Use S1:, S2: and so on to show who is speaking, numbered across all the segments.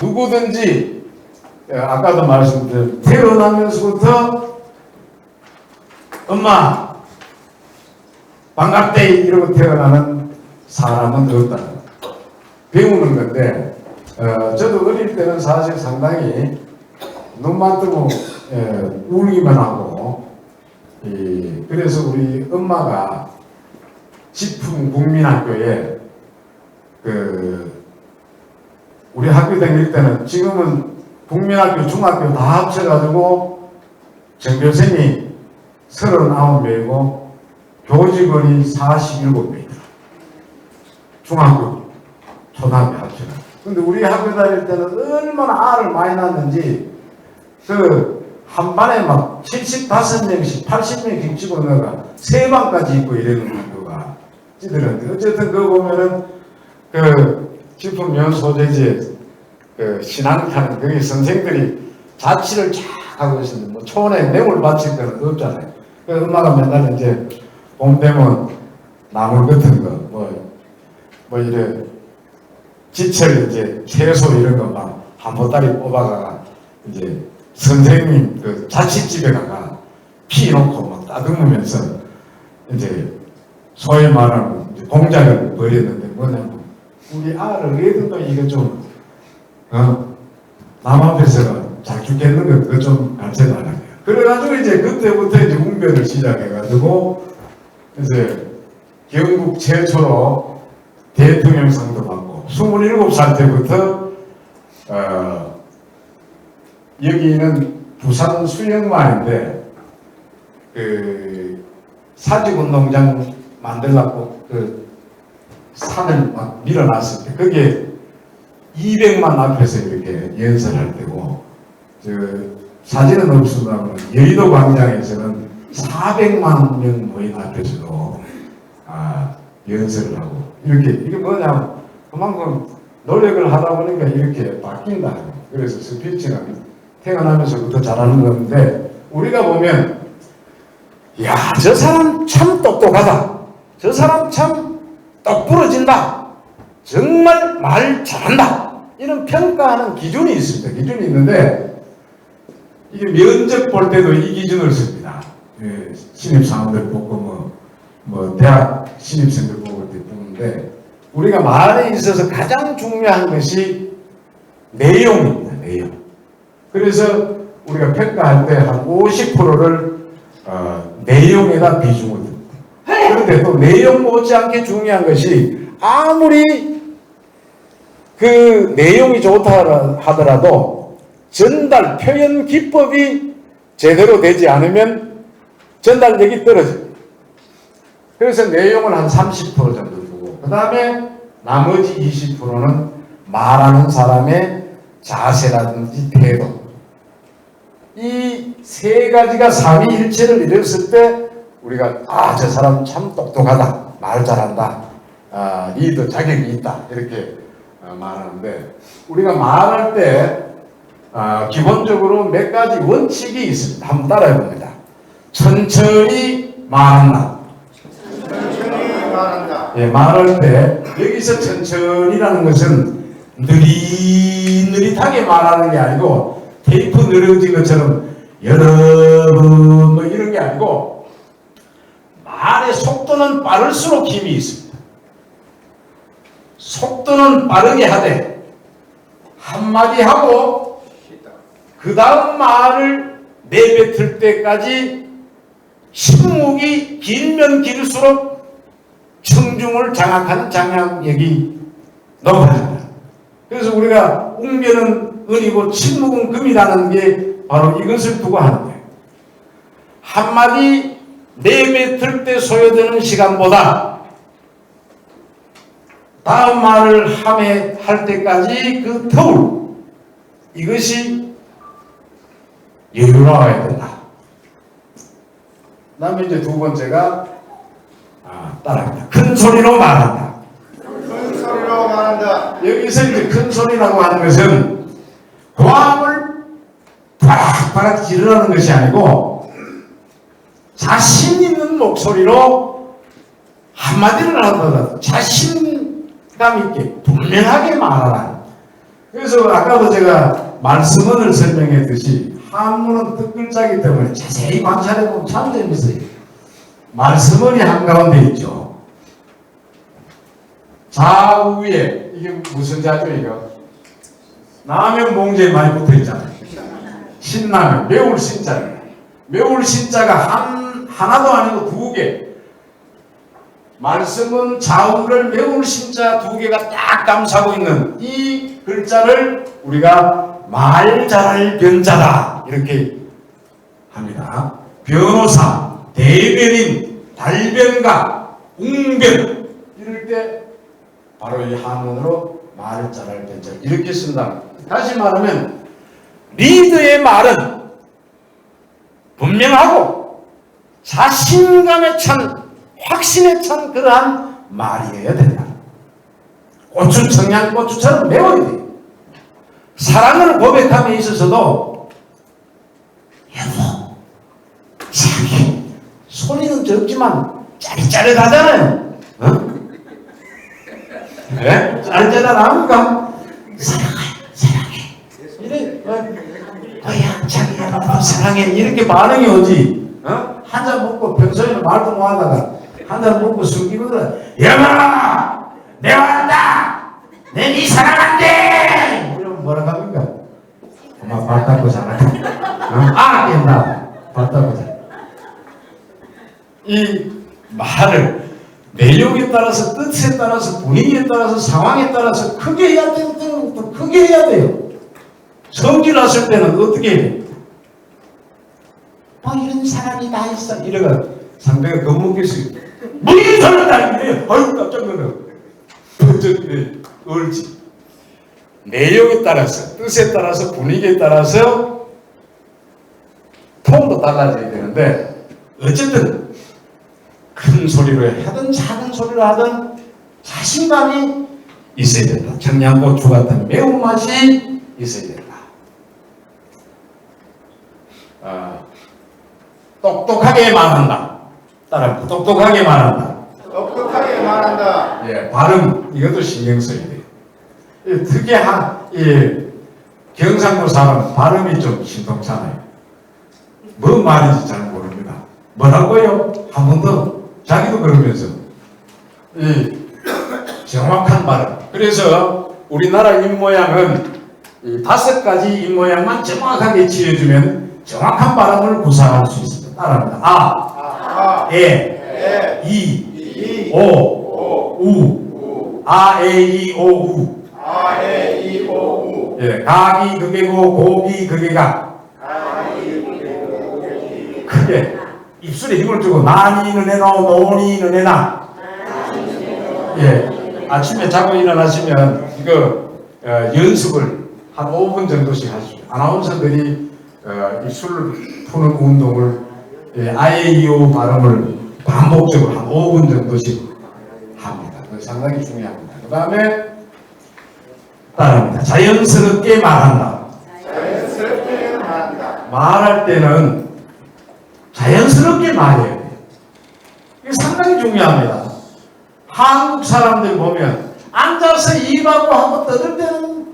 S1: 누구든지 아까도 말씀드린 태어나면서부터 엄마 반갑대 이러고 태어나는 사람은 없다. 배우는 건데 저도 어릴 때는 사실 상당히 눈만 뜨고 울기만 하고 그래서 우리 엄마가 지풍 국민학교에 우리 학교 다닐 때는 지금은 국민학교, 중학교 다 합쳐가지고 전교생이 39명이고 교직원이 47명이다. 중학교, 초등학교 합쳐가. 근데 우리 학교 다닐 때는 얼마나 알을 많이 낳는지 한 반에 막 75명씩, 80명씩 집어넣어가 세 반까지 있고 이러는 학교가 찌들었는데 어쨌든 그거 보면은 지품면 소재지에 신앙하는 거기 선생들이 자취를 쫙 하고 있었는데 뭐 초원에 뇌물 바칠 거는 없잖아요. 그래서 엄마가 맨날 이제 봄 되면 나물 같은 거 뭐 이래 지철 이제 채소 이런 거 막 한 보따리 뽑아가 이제 선생님 자취집에 가가 피 놓고 막 따듬으면서 이제 소위 말하는 이제 공작을 벌였는데 뭐냐면 우리 아를 왜든가 이거 좀 남 앞에서 잘 죽겠는 거 그거 좀 가르쳐달라고요. 그래가지고 이제 그때부터 이제 웅변을 시작해가지고 이제 경국 최초로 대통령상도 받고 27살 때부터 여기는 부산 수영마을인데 사직운동장 만들려고 산을 막 밀어놨을 때 그게 200만 앞에서 이렇게 연설할 때고 사진은 없습니다만 여의도 광장에서는 400만 명 모인 앞에서도 연설을 하고 이게 뭐냐면 그만큼 노력을 하다 보니까 이렇게 바뀐다. 그래서 스피치는 태어나면서부터 잘하는 건데 우리가 보면 야, 저 사람 참 똑똑하다. 저 사람 참 똑부러진다. 정말 말 잘한다. 이런 평가하는 기준이 있습니다. 기준이 있는데 이게 면접 볼 때도 이 기준을 씁니다. 신입사원들 보고 뭐 대학 신입생들 보고 보는데 우리가 말에 있어서 가장 중요한 것이 내용입니다. 내용. 그래서 우리가 평가할 때 한 50%를 내용에다 비중을 둡니다. 그런데 또 내용 못지않게 중요한 것이 아무리 그 내용이 좋다 하더라도 전달 표현 기법이 제대로 되지 않으면 전달력이 떨어집니다. 그래서 내용을 한 30% 정도 두고 그 다음에 나머지 20%는 말하는 사람의 자세라든지 태도 이 세 가지가 삼위일체를 이뤘을 때 우리가 저 사람 참 똑똑하다, 말 잘한다, 리더 자격이 있다 이렇게 말하는데 우리가 말할 때 기본적으로 몇 가지 원칙이 있습니다. 한번 따라해 봅니다. 천천히 말한다. 예, 말할 때 여기서 천천히라는 것은 느릿느릿하게 말하는 게 아니고 테이프 늘어진 것처럼 여러분 뭐 이런 게 아니고 말의 속도는 빠를수록 힘이 있습니다. 속도는 빠르게 하되 한마디 하고 그 다음 말을 내뱉을 때까지 침묵이 길면 길수록 청중을 장악하는 장악력이 높아집니다. 그래서 우리가 웅변은 은이고 침묵은 금이라는 게 바로 이것을 두고 하는 거예요. 한마디 내뱉을 때 소요되는 시간보다 다음 말을 할 때까지 그 터울 이것이 여유로워야 된다. 그 다음에 이제 두 번째가 따라합니다. 큰 소리로 말한다.
S2: 큰 소리로 말한다.
S1: 여기서 이제 큰 소리라고 하는 것은 고함을 바락바락 지르라는 것이 아니고 자신 있는 목소리로 한마디를 하더라도 자신감 있게 분명하게 말하라. 그래서 아까도 제가 말씀을 설명했듯이 한문은 뜻글자이기 때문에 자세히 관찰해보면 참 재밌어요. 말씀은이 한가운데 있죠. 좌우에 이게 무슨 자죠 이거? 라면 봉지에 많이 붙어있잖아요. 신라면 매울 신자예요. 매울 신자가 하나도 아니고 두 개. 말씀은 좌우를 매울 신자 두 개가 딱 감싸고 있는 이 글자를 우리가 말 잘할 변자다 이렇게 합니다. 변호사, 대변인, 달변가, 웅변 이럴 때 바로 이 한문으로 말 잘할 변자 이렇게 쓴다. 다시 말하면 리더의 말은 분명하고 자신감에 찬 확신에 찬 그러한 말이어야 된다. 고추, 청양고추처럼 매워야 돼. 사랑을 고백함에 있어서도 여보, 사랑해. 소리는 적지만 짜릿짜릿하잖아요. 어? 그래? 짜릿짜릿하니까 사랑해. 이래, 뭐야, 자기야, 나도 사랑해. 이렇게 반응이 오지. 어? 한 잔 먹고 평소에는 말도 못하다가 한 잔 먹고 숨기거든. 여보, 내가 왔다. 내 니 사랑한대. 이러면 뭐라 합니까? 엄마 발 닦고 자라. 아, 깬다. 발 닦고 자라. 이 말을 내용에 따라서 뜻에 따라서 분위기에 따라서 상황에 따라서 크게 해야 되는 때는 또 크게 해야 돼요. 성질 났을 때는 어떻게 해요? 뭐 이런 사람이 다 있어. 이래가 상대가 겁먹겠어요. 뭐 이런 사람이 다 있네. 아유 깜짝 놀라. 번쩍이네. 얼지. 내용에 따라서 뜻에 따라서 분위기에 따라서 톤도 달라져야 되는데 어쨌든 큰 소리로 하든 작은 소리로 하든 자신감이 있어야 된다. 청양고추 같은 매운맛이 있어야 된다. 똑똑하게 말한다. 따라 똑똑하게 말한다.
S2: 똑똑하게 말한다.
S1: 예, 발음 이것도 신경 써야 돼요. 특히 경상도 사람 발음이 좀 신통찮아요. 뭐 말인지 잘 모릅니다. 뭐라고요? 한 번 더. 자기도 그러면서 이 정확한 발음. 그래서 우리나라 입모양은 이 5가지 입모양만 정확하게 지어주면 정확한 발음을 구사할 수 있습니다. 따라합니다. 이, 오, 우. 이, 오, 우. 예, 가기 그게고 고기 그게가. 크게 입술에 힘을 주고 나니는 해놓 노니는 해나. 예, 아침에 자고 일어나시면 이거 연습을 한 5분 정도씩 하십시오. 아나운서들이 입술을 푸는 운동을 아에이오 발음을 반복적으로 한 5분 정도씩 합니다. 상당히 중요합니다. 그 다음에 따라합니다. 자연스럽게 말한다.
S2: 자연스럽게 말한다.
S1: 말할 때는 자연스럽게 말해야 돼요. 이게 상당히 중요합니다. 한국 사람들 보면 앉아서 입하고 하고 떠들 때는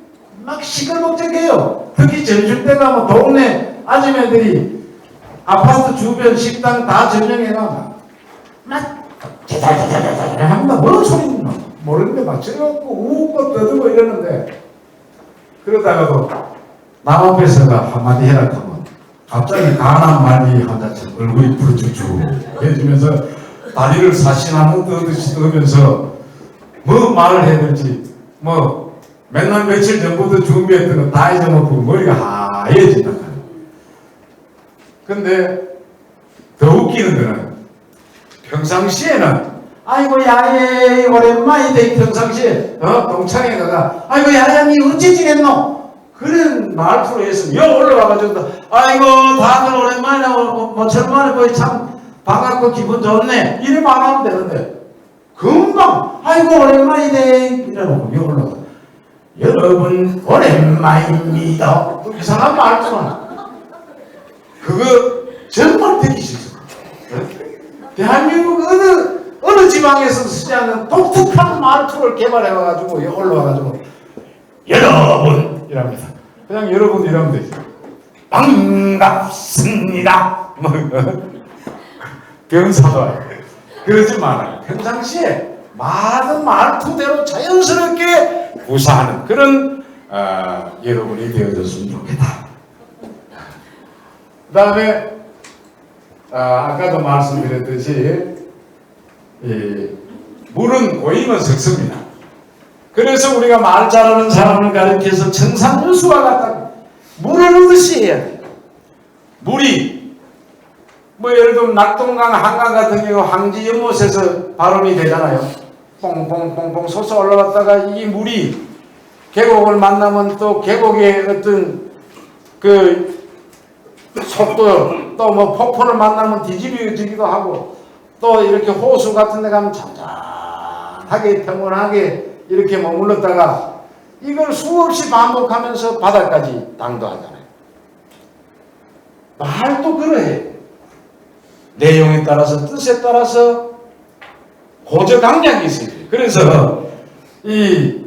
S1: 막 시끌벅적해요. 특히 점심때 가면 동네 아줌마들이 아파트 주변 식당 다 점령해놔. 막 합니다. 뭔 소리인지 모르는데 막 즐겁고 웃고 떠들고 이러는데 그러다가도 남 앞에서가 한마디 해라 하면 갑자기 가난 말리 환자처럼 얼굴이 부르쭉쭉 해지면서 다리를 사신하는 떠듯이 떠면서 뭐 말을 해야 될지 뭐 맨날 며칠 전부터 준비했던 거 다 잊어먹고 머리가 하얘진다. 근데 더 웃기는 거는 평상시에는 아이고 야예 오랜만이다. 평상시에 동창회 가가 아이고 야야 니 어찌 지냈노? 그런 말투로 해서 여 올라와가지고 아이고 다들 오랜만에 모처럼만에 거의 참 반갑고 기분 좋네 이래 말하면 되는데 금방 아이고 오랜만이다 이러고 여 올라가 여러분 오랜만입니다. 이상한 말투만 그거 정말 듣기 싫어. 대한민국 어느 지방에서 쓰지 않는 독특한 말투를 개발해와가지고 올라와가지고 여러분 이랍니다. 그냥 여러분 이러면 되죠. 반갑습니다. 뭐 변사도 아니고 그러지 말아요. 평상시에 말은 말투대로 자연스럽게 구사하는 그런 여러분이 되어줬으면 좋겠다. 그 다음에 아까도 말씀드렸듯이 물은 고이면 섞습니다. 그래서 우리가 말 잘하는 사람을 가리켜서 청산유수와 같다. 물을 얻으시 해야 돼요. 물이 뭐 예를 들면 낙동강 한강 같은 경우 항지 연못에서 발음이 되잖아요. 뽕뽕뽕뽕 솟아 올라갔다가 이 물이 계곡을 만나면 또 계곡의 어떤 그 속도 또 뭐 폭포를 만나면 뒤집어지기도 하고 또 이렇게 호수 같은 데 가면 잔잔하게 평온하게 이렇게 머물렀다가 이걸 수없이 반복하면서 바다까지 당도하잖아요. 말도 그러해. 내용에 따라서 뜻에 따라서 고저강약이 있어요. 그래서 이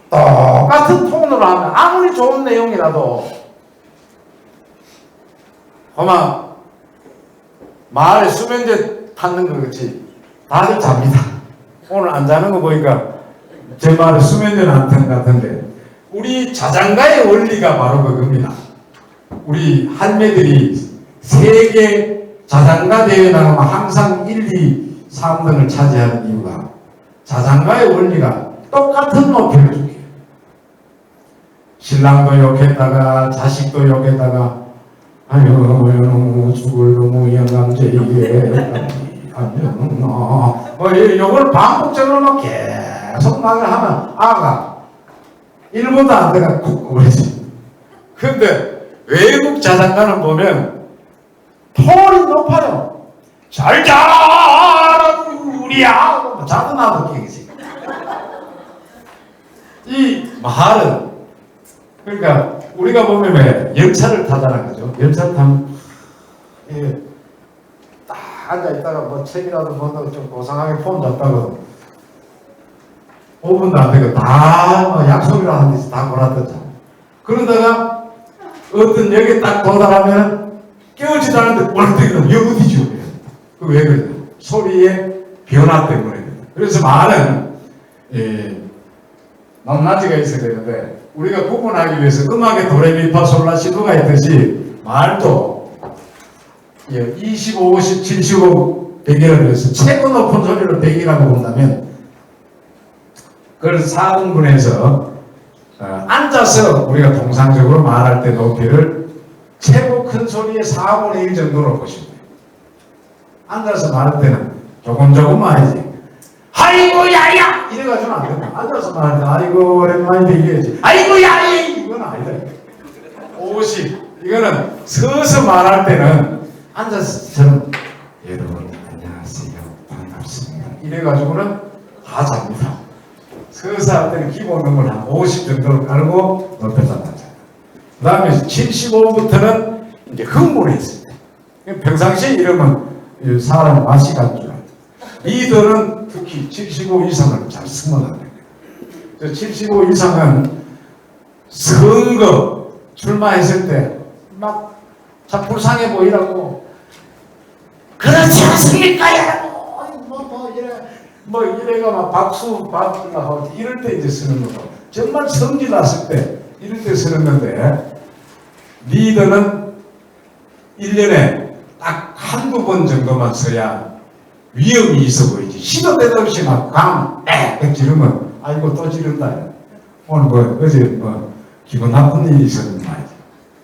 S1: 똑같은 톤으로 하면 아무리 좋은 내용이라도 아마 말에 수면제 탔는 거 같이 다들 잡니다. 오늘 안 자는 거 보니까 제 말에 수면제는 안 탄 것 같은데 우리 자장가의 원리가 바로 그겁니다. 우리 할매들이 세계 자장가 대회 나가면 항상 1, 2, 3등을 차지하는 이유가 자장가의 원리가 똑같은 높이를 주게. 신랑도 욕했다가 자식도 욕했다가 아유 죽을 놈의 영감제에 뭐 이걸 반복적으로 막 계속 말을 하면 아가 1분도 안 돼가 쿡 그러지. 근데 외국 자장가는 보면 톤이 높아요. 잘 자라 우리야 자도 나도 깨겠지. 이 말은 그러니까 우리가 보면 왜 열차를 타자는 거죠. 열차를 타면 딱 앉아있다가 뭐 책이라도 보고 좀 고상하게 폰 잡다가 5분도 안 되고 다 약속이라 하는 데서 다 골아듣잖아. 그러다가 어떤 역에 딱 도달하면 깨우지도 않는데 꼴등이면 여부디죠. 그 왜 그래요? 소리의 변화 때문에. 그래서 말은 높낮이가 있어야 되는데 우리가 구분하기 위해서 음악에 도레미파솔라시도가 있듯이 말도 25, 50, 75, 100이라고 해서 최고 높은 소리를 100이라고 본다면 그걸 4등분해서 앉아서 우리가 통상적으로 말할 때 높이를 최고 큰 소리의 4분의 1 정도로 보시면 돼요. 앉아서 말할 때는 조금 말이지. 아이고 야야 이래가지고는 안 된다. 앉아서 말할 때 아이고 오랜만이다 이래야지. 아이고 야야 이건 아니다. 50 이거는 서서 말할 때는 앉아서처럼 여러분 안녕하세요 반갑습니다 이래가지고는 하자입니다. 서서 할 때는 기본 음을 한 50 정도를 깔고 높여서 하자. 그 다음에 75부터는 이제 흥분했을 때 평상시에 이러면 사람 맛이 간 줄 알아요. 리더는 특히 75 이상을 잘 쓰면 안 돼요. 75 이상은 선거 출마했을 때 막 참 불쌍해 보이라고 그렇지 않습니까 여러분 뭐 이래가 막 박수 받으려 하고 이럴 때 이제 쓰는 거고 정말 성질 났을 때 이럴 때 쓰는 건데 리더는 1년에 딱 한두 번 정도만 써야 위험이 있어 보이지. 시도 때도 없이 막 백 지르면 아이고 또 지른다. 오늘 뭐 어제 뭐 기분 나쁜 일이 있었는 말이지.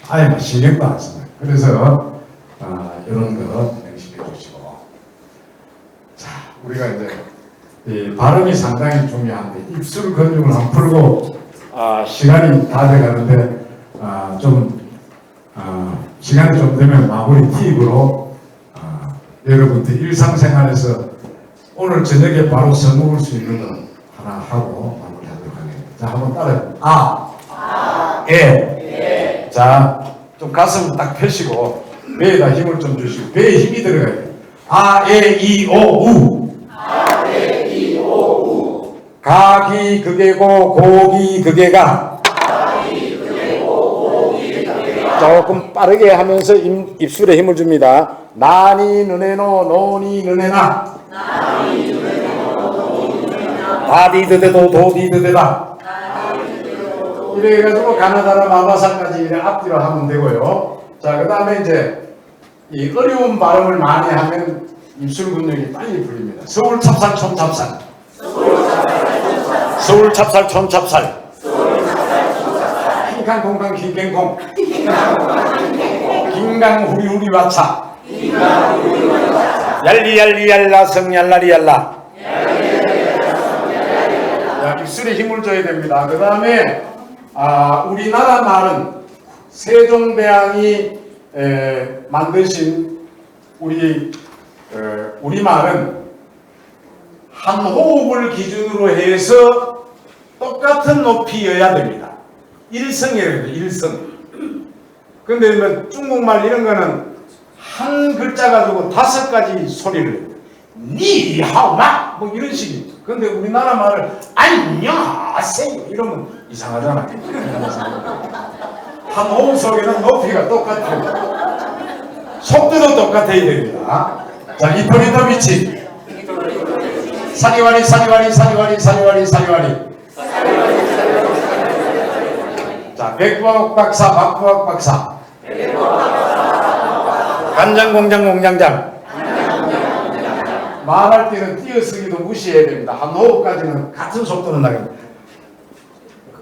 S1: 아예 막 신경도 안 써요. 그래서 이런 거 명심해 주시고 자 우리가 이제 이 발음이 상당히 중요한데 입술 근육을 안 풀고 시간이 다 돼가는데 시간이 좀 되면 마무리 팁으로 여러분들 일상생활에서 오늘 저녁에 바로 써먹을 수 있는 거 하나 하고 마무리하도록 하겠습니다. 자 한번 따라해요. 예. 자 좀 가슴 딱 펴시고 배에다 힘을 좀 주시고 배에 힘이 들어가야 돼요. 이, 오, 우. 가기 극에고 고기 극에가 조금 빠르게 하면서 입술에 힘을 줍니다. 나니 느네노 노니 느네나 다디드데도 도디드데다. 이래가지고 가나다라 마바사까지 앞뒤로 하면 되고요. 자, 그 다음에 이제 이 어려운 발음을 많이 하면 입술 근육이 빨리 풀립니다. 서울 찹쌀 촌찹쌀, 서울 찹쌀 촌찹쌀, 킹캉 콩캉 킹갱콩, 긴강 후리후리 와차, 얄리얄리 얄라 성얄라리 얄라. 입술에 힘을 줘야 됩니다. 그 다음에 우리나라 말은 세종대왕이 만드신 우리 말은 한 호흡을 기준으로 해서 똑같은 높이여야 됩니다. 일성이래요. 일성. 근데 뭐 중국말 이런 거는 한 글자 가지고 5가지 소리를 해요. 니하오마 뭐 이런 식입니다. 근데 우리나라 말을 안녕하세요 이러면 이상하잖아요. 한 호흡 속에는 높이가 똑같아요. 속도도 똑같아야 됩니다. 자, 이토리토 미치 사리와리 사리와리 사리와리 사리와리 사리와리. 자, 백부학 박사 박부학 박사 간장공장 공장장. 말할 때는 띄어쓰기도 무시해야 됩니다. 한 호흡까지는 같은 속도로 나갑니다.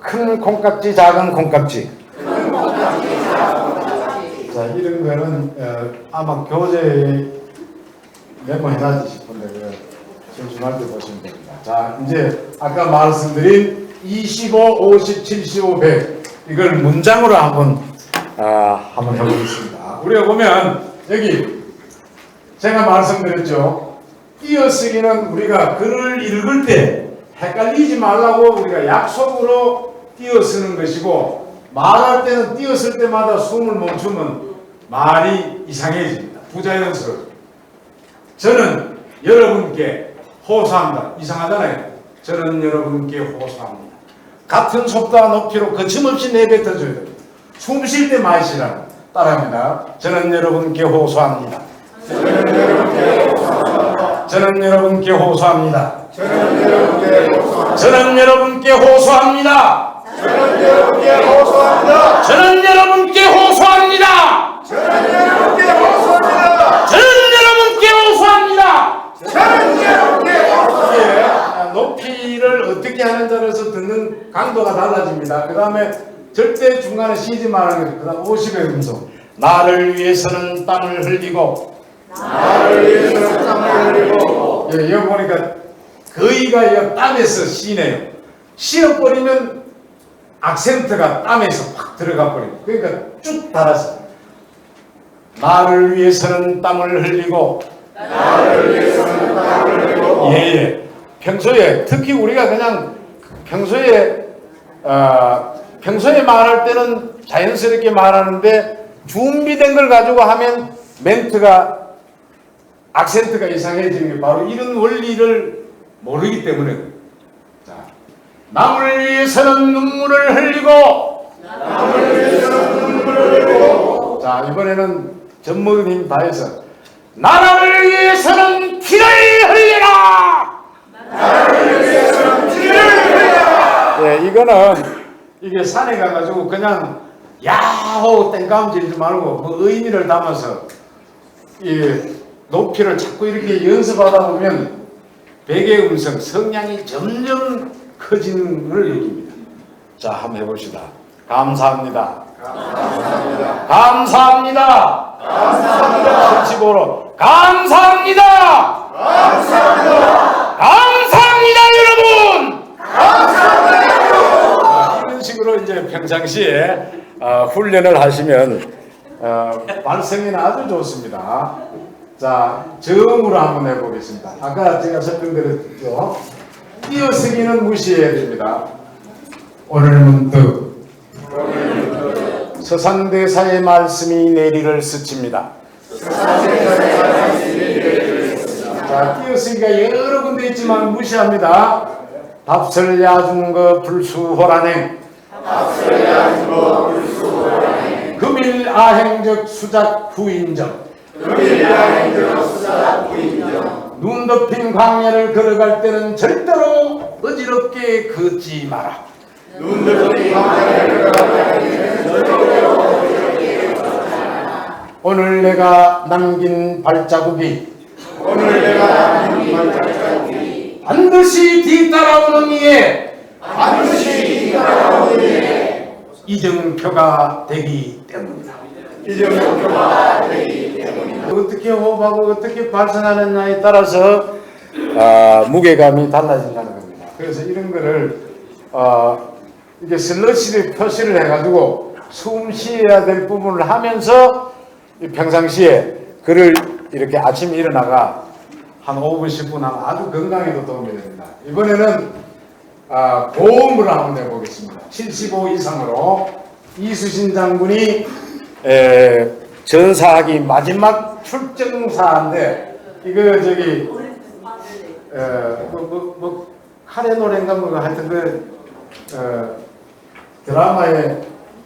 S1: 큰 콩깍지 작은 콩깍지. 자, 이런 거는 아마 교재에 메모해놔지 싶은데 심심할 때 보시면 됩니다. 자, 이제 아까 말씀드린 25, 50, 75, 100 이걸 문장으로 한번 해보겠습니다. 우리가 보면 여기 제가 말씀드렸죠. 띄어쓰기는 우리가 글을 읽을 때 헷갈리지 말라고 우리가 약속으로 띄어쓰는 것이고, 말할 때는 띄었을 때마다 숨을 멈추면 말이 이상해집니다. 부자연스러워요. 저는 여러분께 호소합니다. 이상하잖아요. 저는 여러분께 호소합니다. 같은 속도와 높이로 거침없이 내뱉어줘야 됩니다. 숨 쉴 때 마시라고. 따라합니다. 저는 여러분께 호소합니다.
S2: 저는 여러분께 호소합니다.
S1: 저는 여러분께 호소합니다.
S2: 저는 여러분께 호소합니다.
S1: 저는 여러분께 호소합니다.
S2: 저는 여러분께 호소합니다.
S1: 저는 여러분께 호소합니다.
S2: 저는 여러분께 호소합니다.
S1: 저는 여러분께 호소합니다.
S2: 저는 여러분께 호소합니다.
S1: 높이를 어떻게 하는지에 따라서 듣는 강도가 달라집니다. 그 다음에 절대 중간에 쉬지 말아야 돼요. 그 다음 50의 음성. 나를 위해서는 땀을 흘리고,
S2: 나를 위해서는 땀을 흘리고.
S1: 예, 여기 보니까 거의가 이 땀에서 쉬네요. 쉬어버리면 악센트가 땀에서 확 들어가 버려요. 그러니까 쭉 달아서 나를 위해서는 땀을 흘리고.
S2: 나를 위해서는 땀을 흘리고.
S1: 예. 평소에 특히 우리가 그냥 평소에 말할 때는 자연스럽게 말하는데 준비된 걸 가지고 하면 멘트가 악센트가 이상해지는 게 바로 이런 원리를 모르기 때문에. 자, 남을 위해서는 눈물을 흘리고.
S2: 남을 위해서는 눈물을 흘리고.
S1: 자, 이번에는 전문인 힘 다해서 나라를 위해서는 피를 흘리라.
S2: 나를 위해서는 피를 흘리라.
S1: 예, 이거는 이게 산에 가가지고 그냥 야호 땡깡 지르지 말고 뭐 의미를 담아서 이 높이를 자꾸 이렇게 연습하다 보면 백의 음성 성량이 점점 커지는 걸 느낍니다. 자, 한번 해봅시다. 감사합니다.
S2: 감사합니다.
S1: 감사합니다.
S2: 감사합니다.
S1: 75로 감사합니다.
S2: 감사합니다.
S1: 감사합니다, 여러분.
S2: 감사합니다.
S1: 이런 식으로 이제 평상시에 훈련을 하시면 발성이 아주 좋습니다. 자, 저음으로 한번 해보겠습니다. 아까 제가 설명드렸죠. 띄어쓰기는 무시해야 됩니다. 오늘 문득 서산대사의 말씀이 내리를 스칩니다. 자, 띄어쓰기가 여러 군데 있지만 무시합니다. 답설야중거 불수호란행 금일 아행적 수작 후인정 눈 덮인 광야를 걸어갈 때는 절대로 어지럽게 걷지 마라. 오늘 내가 남긴 발자국이 반드시 뒤따라오는 이에 이정표가 되기 때문이다. 어떻게 호흡하고 어떻게 발성하느냐에 따라서 무게감이 달라진다는 겁니다. 그래서 이런 거를 이게 슬러시를 표시를 해가지고 숨 쉬어야 될 부분을 하면서 평상시에 그를 이렇게 아침에 일어나가 한 5분 10분 하면 아주 건강에도 도움이 됩니다. 이번에는 고음으로 한번 해보겠습니다. 75 이상으로 이수신 장군이 전사하기 마지막 출정사인데 이거 저기 카레 노래인가 뭐 하여튼 드라마의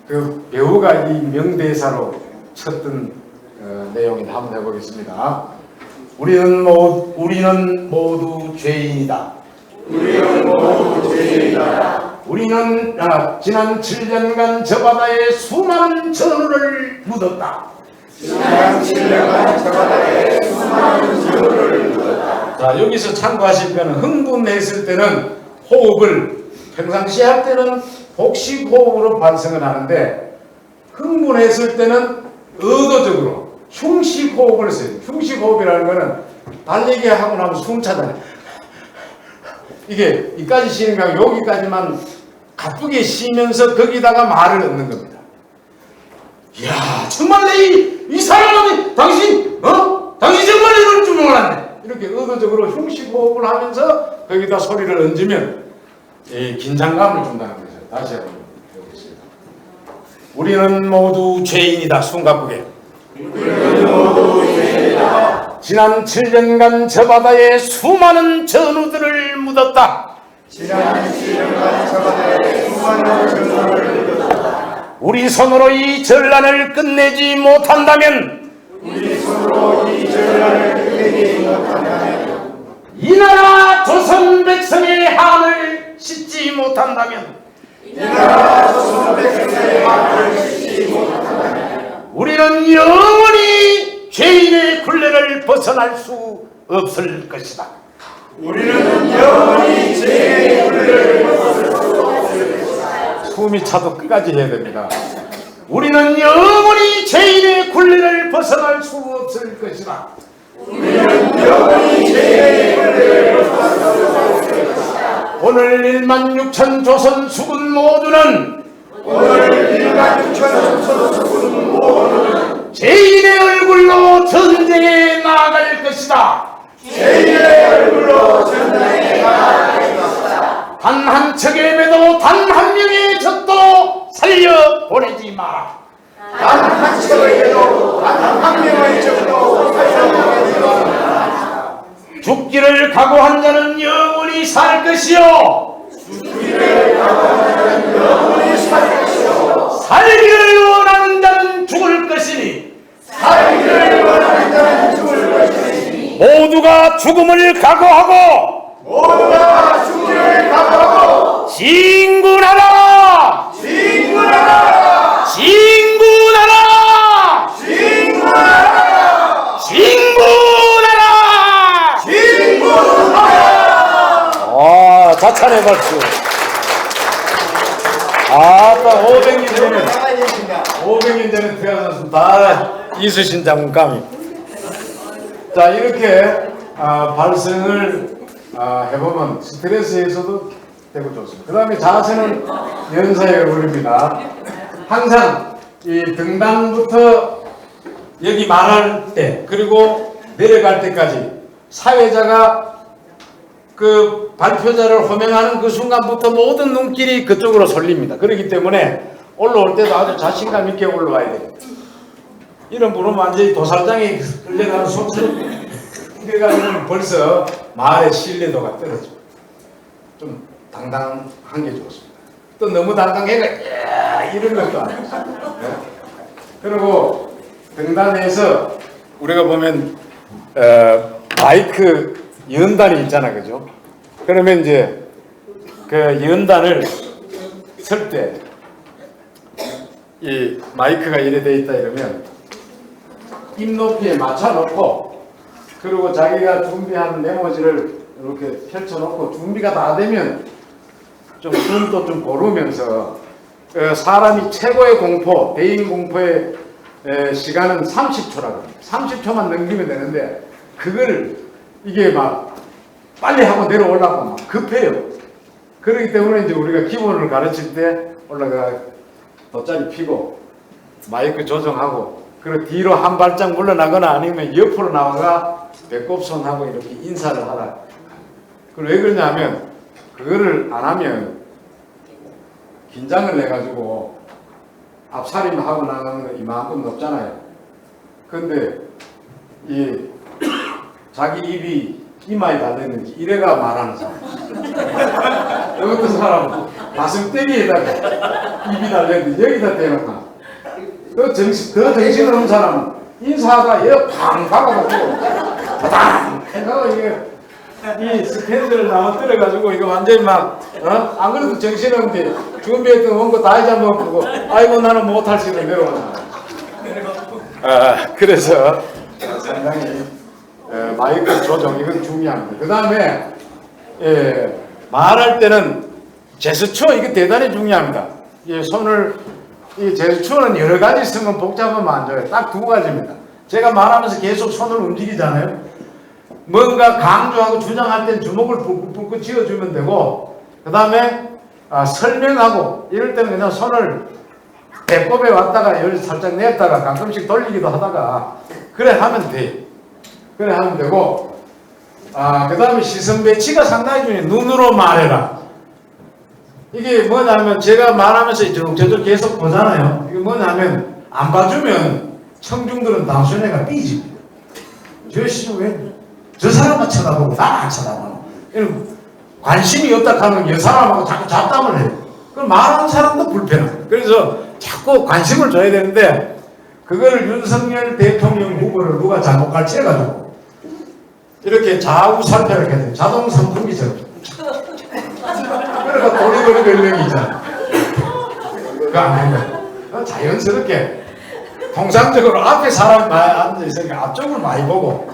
S1: 그 배우가 이 명대사로 쳤던 내용을 한번 해보겠습니다. 우리는 모두 죄인이다. 우리는 지난 7년간 저 바다에 수많은 전우를 묻었다. 자, 여기서 참고하실 거는 흥분했을 때는 호흡을 평상시에 할 때는 복식 호흡으로 발성을 하는데 흥분했을 때는 의도적으로 흉식 호흡을 써요. 흉식 호흡이라는 거는 달리기 하고 나면 숨 차잖아요. 이게 이까지 쉬는 게 아니고 여기까지만 가쁘게 쉬면서 거기다가 말을 넣는 겁니다. 이야, 정말 이 사람이 당신 정말 이럴 줄 몰랐네. 이렇게 의도적으로 흉식 호흡을 하면서 거기다 소리를 얹으면 이 긴장감을 준다는 거죠. 다시 한번 해보겠습니다. 우리는 모두 죄인이다. 숨 가쁘게. 지난 7년간 저 바다에 수많은 전우들을 묻었다. 우리 손으로 이 전란을 끝내지 못한다면 이 나라 조선 백성의 한을 씻지 못한다면 우리는 영원히 죄인의 굴레를 벗어날 수 없을 것이다. 숨이 차도 끝까지 해야 됩니다. 우리는 영원히 죄인의 굴레를 벗어날 수 없을 것이다. 오늘 16,000 조선 수군 모두는 죄인의 얼굴로 전쟁에 나아갈 것이다. 단 한 척의 매도 단 한 명의 적도 살려 보내지 마라. 죽기를 각오한 자는 영원히 살 것이요 살기를 원하는 자는 죽을 것이니 모두가 죽음을 각오하고 진군하라! 진군하라! 진군하라! 진군하라! 진군하라! 진군하라! 아, 자찬의 박수. 아따 500년 전에 태어났으면 다 이수신 장군 감이. 자, 이렇게 발성을 해보면 스트레스 해소도 되고 좋습니다. 그 다음에 자세는 연사의 얼굴입니다. 항상 이 등단부터 여기 말할 때 그리고 내려갈 때까지 사회자가 그 발표자를 호명하는 그 순간부터 모든 눈길이 그쪽으로 쏠립니다. 그렇기 때문에 올라올 때도 아주 자신감 있게 올라와야 돼요. 이런 분은 완전히 도살장에 끌려가는 소처럼 그래가지고 벌써 말의 신뢰도가 떨어집니다. 좀 당당한 게 좋습니다. 또 너무 당당해가 이런 것도 아니고 그리고 등단에서 우리가 보면 마이크 연단이 있잖아, 그죠? 그러면 이제 그 연단을 쓸 때 이 마이크가 이래 돼 있다 이러면 입 높이에 맞춰 놓고, 그리고 자기가 준비한 메모지를 이렇게 펼쳐 놓고 준비가 다 되면 좀 숨도 좀 고르면서, 사람이 최고의 공포, 대인 공포의 시간은 30초라고. 30초만 넘기면 되는데 그걸 이게 막 빨리 하고 내려오려고 막 급해요. 그렇기 때문에 이제 우리가 기본을 가르칠 때 올라가 돗자리 피고 마이크 조정하고, 그리고 뒤로 한 발짝 물러나거나 아니면 옆으로 나와가 배꼽손하고 이렇게 인사를 하라. 그리고 왜 그러냐면 그거를 안 하면 긴장을 해가지고 앞살임 하고 나가는 거 이만큼 높잖아요. 근데 이 자기 입이 이마에 달렸는지 이래가 말하는 사람, 어떤 사람은 가슴대기에다가 입이 달렸는지 여기다 대놓고, 더 정신 없는 사람은 인사하다 얘 팡 박아가지고 바당 해서 이게 이 스탠드를 나눠뜨려가지고 이거 완전히 막 안 그래도 정신없는데 준비했던 원고 다 잊어먹고 아이고 나는 못할 수 있는 내려오잖아. 그래서 상당히 마이크 조정 이건 중요합니다. 그 다음에 말할 때는 제스처 이게 대단히 중요합니다. 손을 이 제스처는 여러 가지 쓰면 복잡하면 안 돼요. 딱 두 가지입니다. 제가 말하면서 계속 손을 움직이잖아요. 뭔가 강조하고 주장할 땐 주먹을 붉고 쥐어주면 되고, 그 다음에 설명하고 이럴 때는 그냥 손을 배꼽에 왔다가 여기 살짝 냈다가 가끔씩 돌리기도 하다가 그래 하면 돼. 그래 하면 되고, 그 다음에 시선 배치가 상당히 중요해. 눈으로 말해라. 이게 뭐냐면 제가 말하면서 저도 계속 보잖아요. 이게 뭐냐면 안 봐주면 청중들은 단순해가 삐집니다. 저 사람만 쳐다보고 나는 안 쳐다보고, 관심이 없다 하면 이 사람하고 자꾸 잡담을 해요. 그럼 말하는 사람도 불편해요. 그래서 자꾸 관심을 줘야 되는데 그거를 윤석열 대통령 후보를 누가 잘못 가르쳐가지고 이렇게 좌우 살펴를 이렇게 돼요. 자동 선풍기처럼. 그러니까 도리도리 별명이 있잖아. 그거 안 된다. 자연스럽게 통상적으로 앞에 사람이 많이 앉아있으니까 앞쪽을 많이 보고,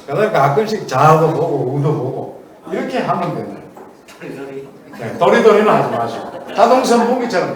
S1: 그 다음에 가끔씩 좌도 보고 우도 보고 이렇게 하면 된다. 네, 도리도리는 하지 마시고 자동 선풍기처럼